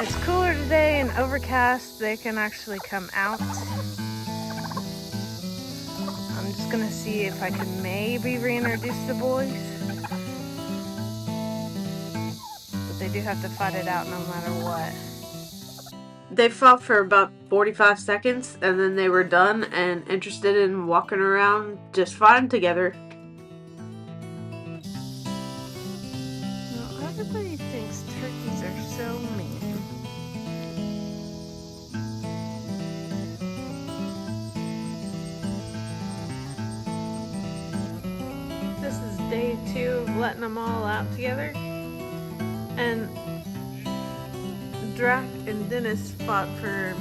It's cooler today and overcast. They can actually come out. I'm just gonna see if I can maybe reintroduce the boys. But they do have to fight it out no matter what. They fought for about 45 seconds and then they were done and interested in walking around just fine together. Well, everybody thinks turkeys are so mean. This is day 2 of letting them all out together. And Drac and Dennis fought for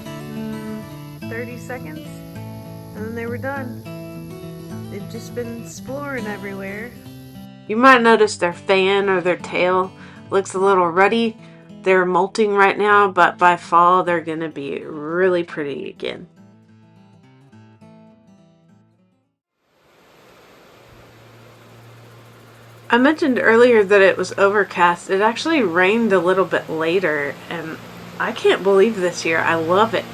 30 seconds and then they were done. They've just been exploring everywhere. You might notice their fan or their tail looks a little ruddy. They're molting right now, but by fall they're gonna be really pretty again. I mentioned earlier that it was overcast. It actually rained a little bit later, and I can't believe this year. I love it.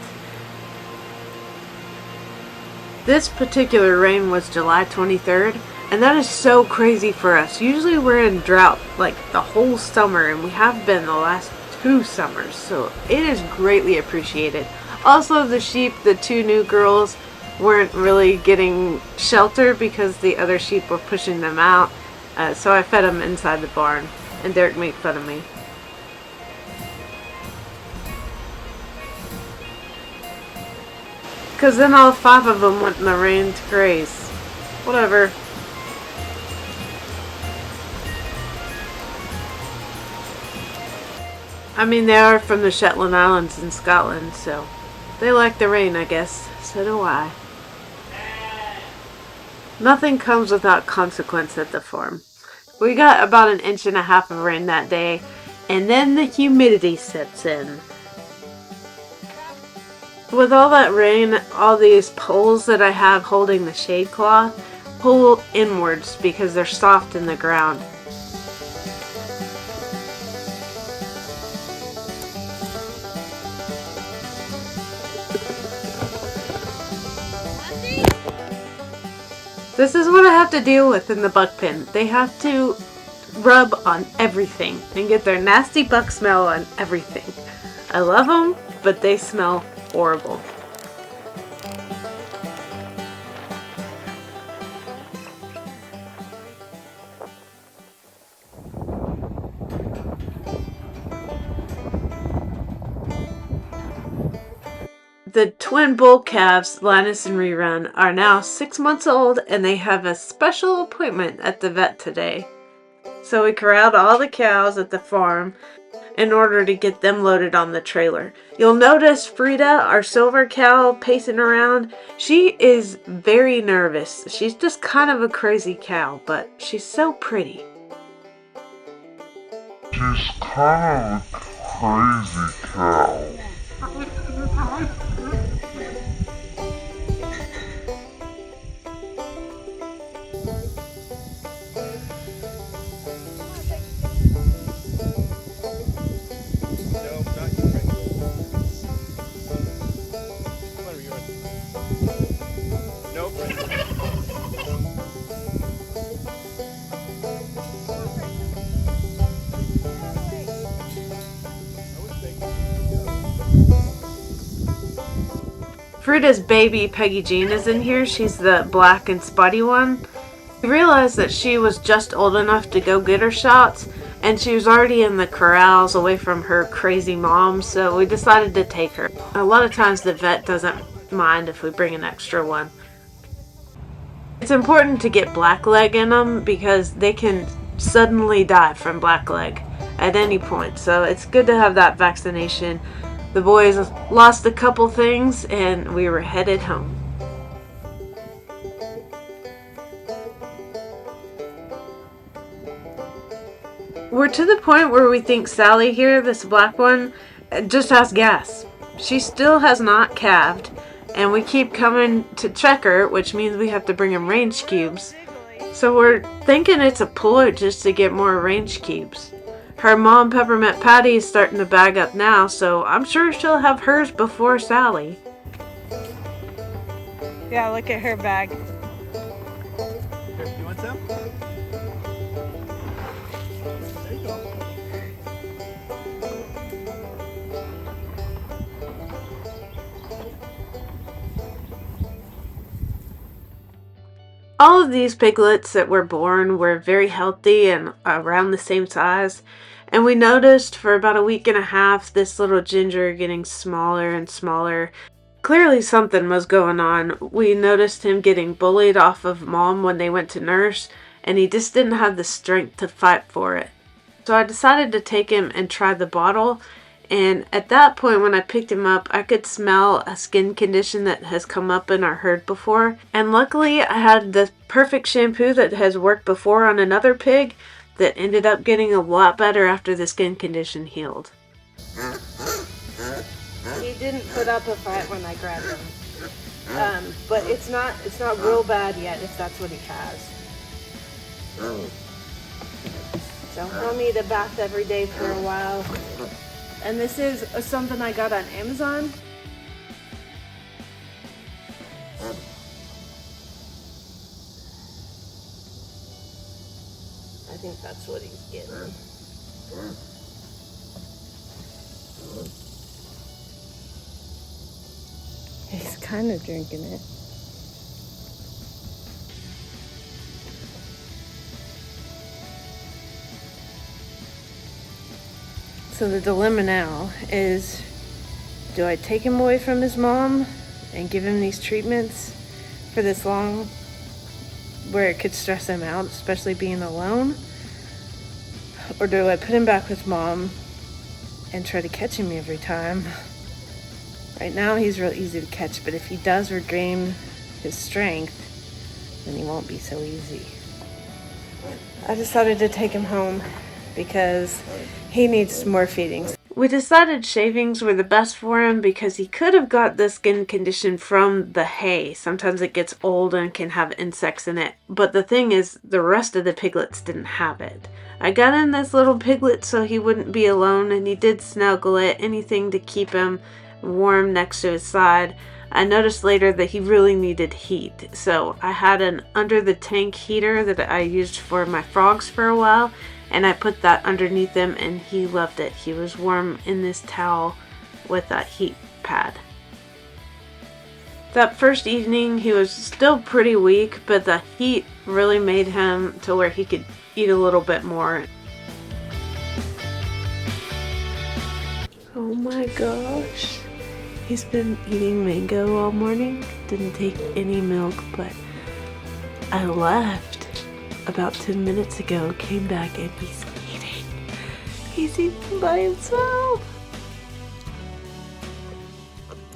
This particular rain was July 23rd, and that is so crazy for us. Usually we're in drought like the whole summer, and we have been the last 2 summers, so it is greatly appreciated. Also, the sheep, the 2 new girls, weren't really getting shelter because the other sheep were pushing them out. So I fed them inside the barn, and Derek made fun of me. Because then all 5 of them went in the rain to graze. Whatever. I mean, they are from the Shetland Islands in Scotland, so they like the rain, I guess. So do I. Nothing comes without consequence at the farm. We got about 1.5 inches of rain that day, and then the humidity sets in. With all that rain, all these poles that I have holding the shade cloth pull inwards because they're soft in the ground. This is what I have to deal with in the buck pen. They have to rub on everything and get their nasty buck smell on everything. I love them, but they smell horrible. The twin bull calves, Linus and Rerun, are now 6 months old and they have a special appointment at the vet today. So we corralled all the cows at the farm in order to get them loaded on the trailer. You'll notice Frida, our silver cow, pacing around. She is very nervous. She's just kind of a crazy cow, but she's so pretty. She's kind of a crazy cow. Frida's baby, Peggy Jean, is in here. She's the black and spotty one. We realized that she was just old enough to go get her shots, and she was already in the corrals away from her crazy mom, so we decided to take her. A lot of times the vet doesn't mind if we bring an extra one. It's important to get blackleg in them because they can suddenly die from blackleg at any point, so it's good to have that vaccination. The boys lost a couple things and we were headed home. We're to the point where we think Sally here, this black one, just has gas. She still has not calved, and we keep coming to check her, which means we have to bring in range cubes. So we're thinking it's a ploy just to get more range cubes. Her mom, Peppermint Patty, is starting to bag up now, so I'm sure she'll have hers before Sally. Yeah, look at her bag. Here, you want some? There you go. All of these piglets that were born were very healthy and around the same size. And we noticed for about a week and a half this little Ginger getting smaller and smaller. Clearly something was going on. We noticed him getting bullied off of Mom when they went to nurse, and he just didn't have the strength to fight for it. So I decided to take him and try the bottle. And at that point, when I picked him up, I could smell a skin condition that has come up in our herd before. And luckily, I had the perfect shampoo that has worked before on another pig that ended up getting a lot better after the skin condition healed. He didn't put up a fight when I grabbed him. But it's not real bad yet if that's what he has. So he'll need a bath every day for a while. And this is something I got on Amazon. I think that's what he's getting. He's kind of drinking it. So the dilemma now is, do I take him away from his mom and give him these treatments for this long, where it could stress him out, especially being alone? Or do I put him back with Mom and try to catch him every time? Right now he's real easy to catch, but if he does regain his strength, then he won't be so easy. I decided to take him home because he needs more feedings. We decided shavings were the best for him because he could have got the skin condition from the hay. Sometimes it gets old and can have insects in it. But the thing is, the rest of the piglets didn't have it. I got in this little piglet so he wouldn't be alone, and he did snuggle it, anything to keep him warm next to his side. I noticed later that he really needed heat, so I had an under the tank heater that I used for my frogs for a while, and I put that underneath him, and he loved it. He was warm in this towel with that heat pad. That first evening he was still pretty weak, but the heat really made him to where he could eat a little bit more. Oh my gosh. He's been eating mango all morning. Didn't take any milk, but I left about 10 minutes ago, came back, and he's eating. He's eating by himself.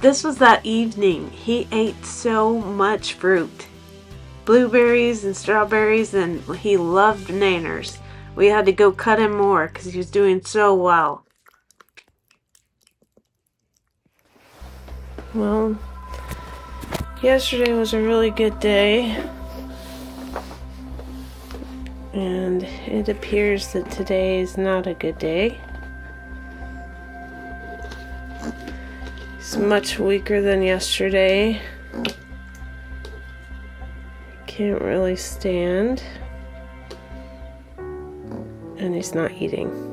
This was that evening. He ate so much fruit. Blueberries and strawberries, and he loved nanners. We had to go cut him more because he was doing so well. Well, yesterday was a really good day. And it appears that today is not a good day. He's much weaker than yesterday. Can't really stand. And he's not eating.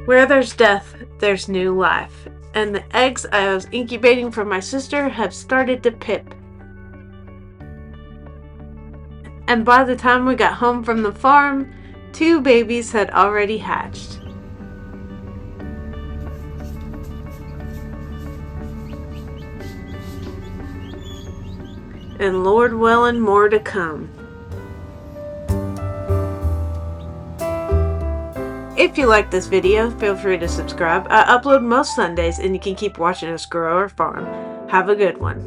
Where there's death, there's new life. And the eggs I was incubating for my sister have started to pip. And by the time we got home from the farm, 2 babies had already hatched. And Lord willing, more to come. If you like this video, feel free to subscribe. I upload most Sundays, and you can keep watching us grow our farm. Have a good one.